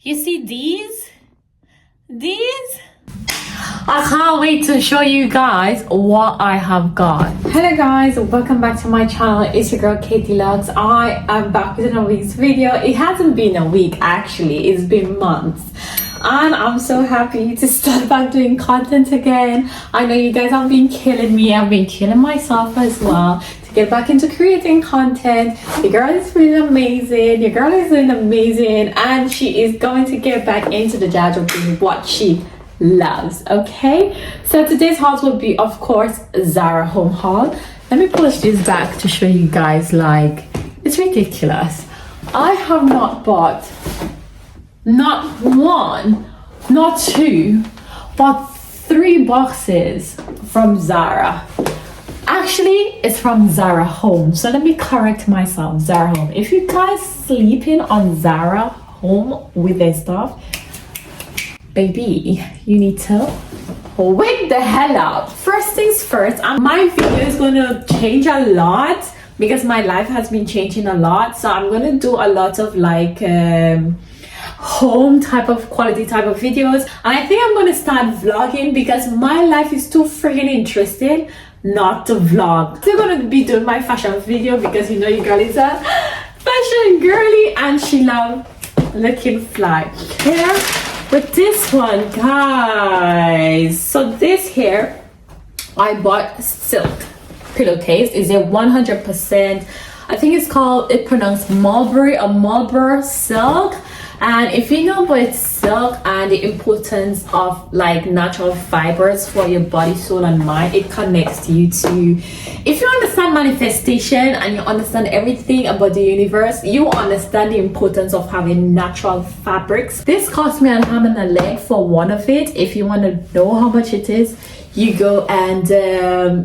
You see these? I can't wait to show you guys what I have got. Hello guys, welcome back to my channel. It's your girl Katie Lugs. I am back with another week's video. It hasn't been a week actually, it's been months. And I'm so happy to start back doing content again. I know you guys have been killing me. I've been killing myself as well to get back into creating content. Your girl is feeling amazing. Your girl is doing amazing. And she is going to get back into the jazz of doing what she loves. Okay? So today's haul will be, of course, Zara Home haul. Let me push this back to show you guys, like, it's ridiculous. I have not bought not one, not two, but 3 boxes from Zara. Actually, it's from Zara Home. So let me correct myself. Zara Home. If you guys sleeping on Zara Home with their stuff, baby, you need to wake the hell up. First things first, my video is going to change a lot because my life has been changing a lot. So I'm going to do a lot of like home type of quality type of videos, and I think I'm gonna start vlogging because my life is too freaking interesting not to vlog. Still gonna be doing my fashion video because you know your girl is a fashion girly and she loves looking fly. Here with this one, guys, so this here I bought silk pillowcase. Is a 100%, I think it's called, it pronounced mulberry or Marlborough silk. And if you know about silk and the importance of like natural fibers for your body, soul and mind, it connects you to, if you understand manifestation and you understand everything about the universe, you understand the importance of having natural fabrics. This cost me an arm and a leg for one of it. If you want to know how much it is, you go and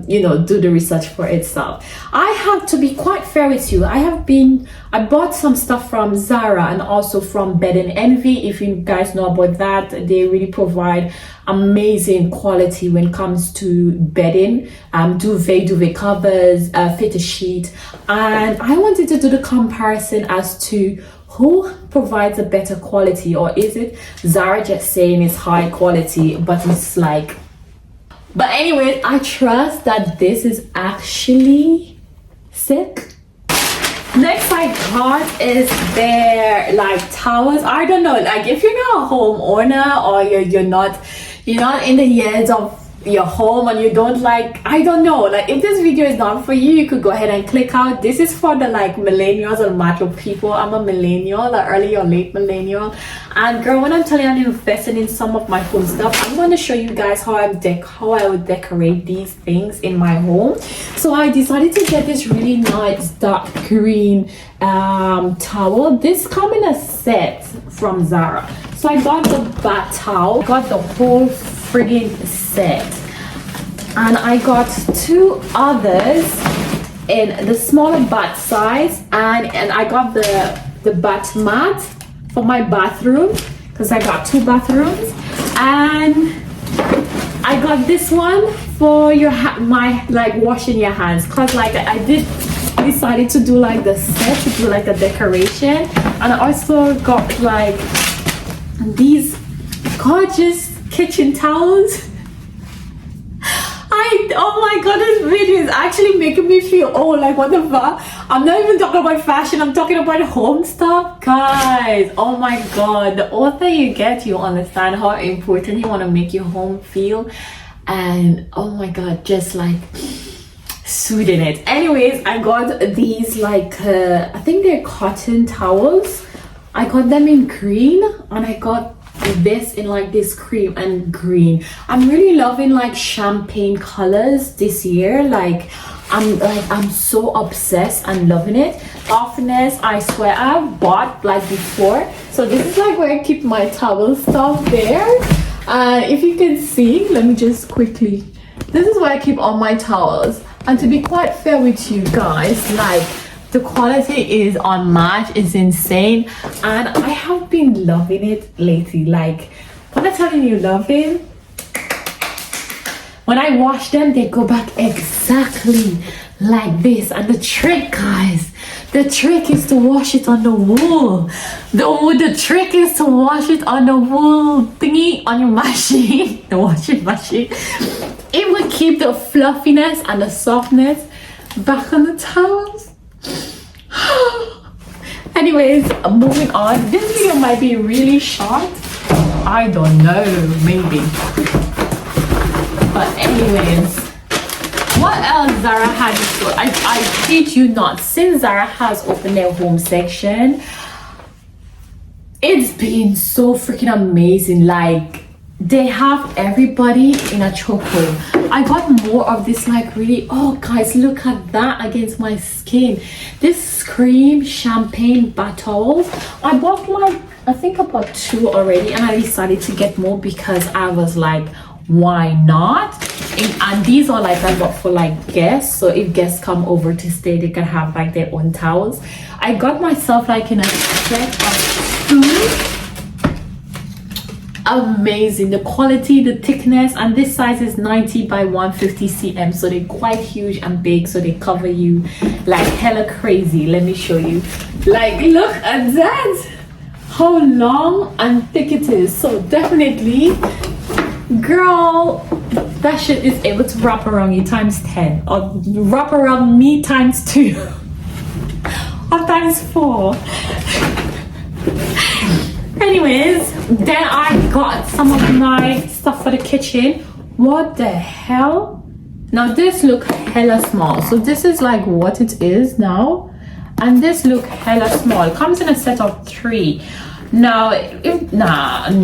you know, do the research for itself. I have to be quite fair with you. I bought some stuff from Zara and also from Bed and Envy. If you guys know about that, they really provide amazing quality when it comes to bedding, duvet covers, fitted sheet. And I wanted to do the comparison as to who provides a better quality, or is it Zara just saying it's high quality but it's like, but anyways, I trust that this is actually sick. Next I got is their like towels. I don't know, like if you're not a homeowner or you're not in the years of your home and you don't like, I don't know, like if this video is not for you, you could go ahead and click out. This is for the like millennials and mature people. I'm a millennial, like early or late millennial, and girl, when I'm telling you I'm investing in some of my home stuff, I'm going to show you guys how I would decorate these things in my home. So I decided to get this really nice dark green towel. This come in a set from Zara. So I got the bath towel, got the whole friggin' set, and I got 2 others in the smaller bath size, and I got the bath mat for my bathroom because I got 2 bathrooms, and I got this one for my like washing your hands, because like I decided to do like the set, to do like a decoration. And I also got like these gorgeous kitchen towels. Oh my god, this video is actually making me feel old. Like what the fuck? I'm not even talking about fashion, I'm talking about home stuff, guys. Oh my god, the older you get, you understand how important you want to make your home feel. And oh my god, just like soothing it. Anyways, I got these like I think they're cotton towels. I got them in green, and I got this in like this cream and green. I'm really loving like champagne colors this year. Like I'm so obsessed and loving it. Softness, I swear I've bought like before. So this is like where I keep my towel stuff there. If you can see, let me just quickly, this is where I keep all my towels. And to be quite fair with you guys, like the quality is unmatched, it's insane, and I have been loving it lately. Like when I'm telling you loving, when I wash them, they go back exactly like this. And the trick, guys, The trick is to wash it on the wool. The trick is to wash it on the wool thingy on your machine, the washing machine. It will keep the fluffiness and the softness back on the towels. Anyways, moving on. This video might be really short. I don't know, maybe. But anyways, what else Zara had? I kid you not, since Zara has opened their home section, it's been so freaking amazing. Like, they have everybody in a chokehold. I got more of this, like, really, oh guys, look at that against my skin. This cream champagne bottles, I bought like, I think I bought 2 already, and I decided to get more because I was like, why not? And these are like, I bought for like guests, so if guests come over to stay, they can have like their own towels. I got myself like in a set of 2. Amazing, the quality, the thickness, and this size is 90 by 150 cm, so they're quite huge and big, so they cover you like hella crazy. Let me show you. Like, look at that, how long and thick it is. So definitely, girl, that shit is able to wrap around you times 10, or wrap around me times 2 or times 4. Anyways, then I got some of my stuff for the kitchen. What the hell? Now this look hella small, so this is like what it is now, and this look hella small. It comes in a set of 3. Now no.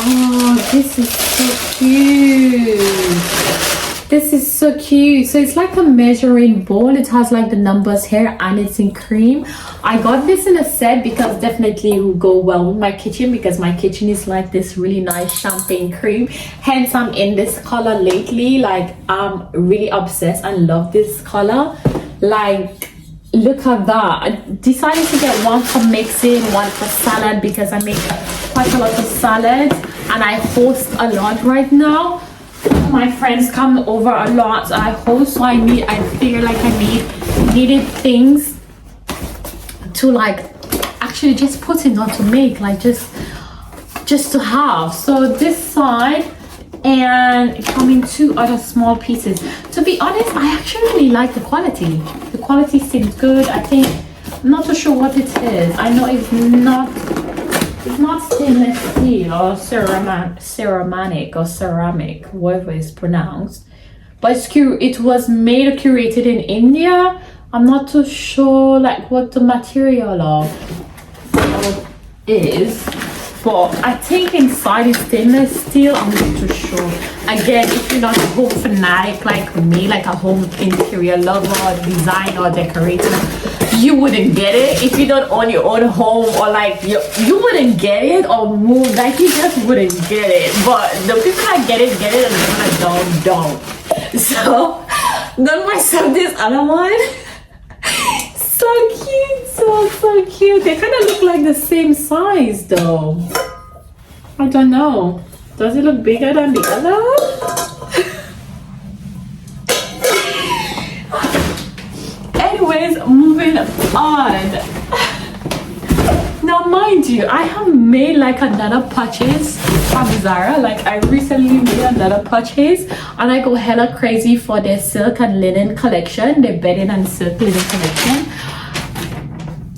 Oh, this is so cute. This is so cute. So it's like a measuring bowl. It has like the numbers here, and it's in cream. I got this in a set because definitely it will go well with my kitchen, because my kitchen is like this really nice champagne cream. Hence I'm in this color lately. Like, I'm really obsessed and love this color. Like, look at that. I decided to get one for mixing, one for salad, because I make quite a lot of salads and I host a lot right now. My friends come over a lot, so I host, so I figure like I needed things to like actually just put it, not to make, like just to have. So this side, and it come in 2 other small pieces. To be honest, I actually really like the quality. The quality seems good. I think, I'm not too sure what it is. I know it's not stainless steel or ceramic or ceramic, whatever it's pronounced, but it was made or curated in India. I'm not too sure like what the material of is, but I think inside is stainless steel. I'm not too sure. Again, if you're not a home fanatic like me, like a home interior lover, designer, decorator, you wouldn't get it. If you don't own your own home, or like you wouldn't get it, or move, like you just wouldn't get it. But the people that get it, and the people that don't. So got myself this other one. So cute, so cute. They kind of look like the same size though. I don't know, does it look bigger than the other one? Anyways, moving on. Now mind you, I have made like another purchase from Zara. Like, I recently made another purchase, and I go hella crazy for their silk and linen collection, their bedding and silk linen collection.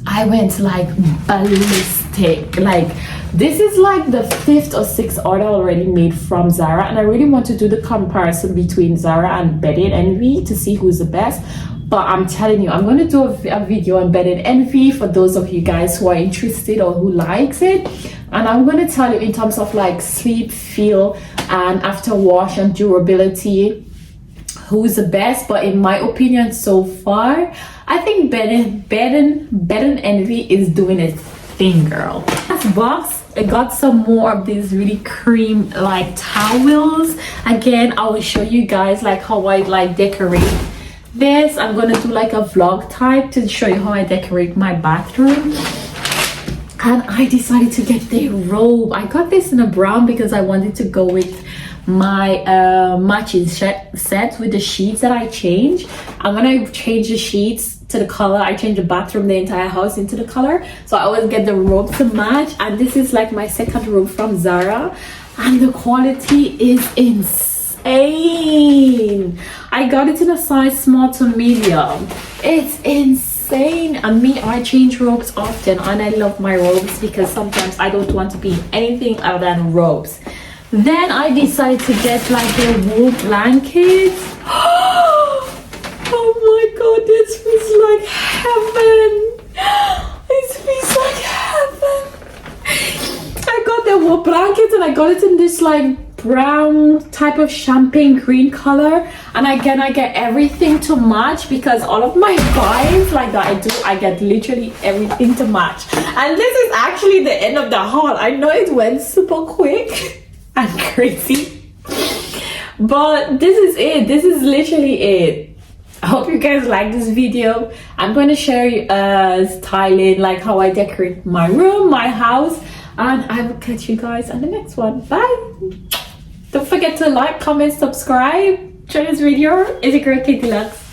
I went like ballistic. Like, this is like the 5th or 6th order already made from Zara, and I really want to do the comparison between Zara and Bedding Envy to see who's the best. But I'm telling you, I'm going to do a video on Bedding Envy for those of you guys who are interested or who likes it. And I'm going to tell you in terms of like sleep, feel, and after wash and durability, who's the best. But in my opinion so far, I think Bedding Envy is doing its thing, girl. This box, I got some more of these really cream like towels. Again, I will show you guys like how I like decorate this. I'm gonna do like a vlog type to show you how I decorate my bathroom. And I decided to get the robe. I got this in a brown because I wanted to go with my matching sets with the sheets that I change. And when I change the sheets to the color, I change the bathroom, the entire house into the color, so I always get the robe to match. And this is like my second robe from Zara, and the quality is insane. I got it in a size small to medium. It's insane. And me, I change robes often, and I love my robes because sometimes I don't want to be anything other than robes. Then I decided to get like a wool blanket. Oh my god, this feels like heaven. This feels like heaven. I got the wool blanket, and I got it in this like brown type of champagne green color. And again, I get everything to match because all of my buys like that I get literally everything to match. And this is actually the end of the haul. I know it went super quick and crazy, but this is it. This is literally it. I hope you guys like this video. I'm going to share styling, like how I decorate my room, my house, and I will catch you guys on the next one. Bye. Don't forget to like, comment, subscribe, share this video. It's your girl Katie Lux.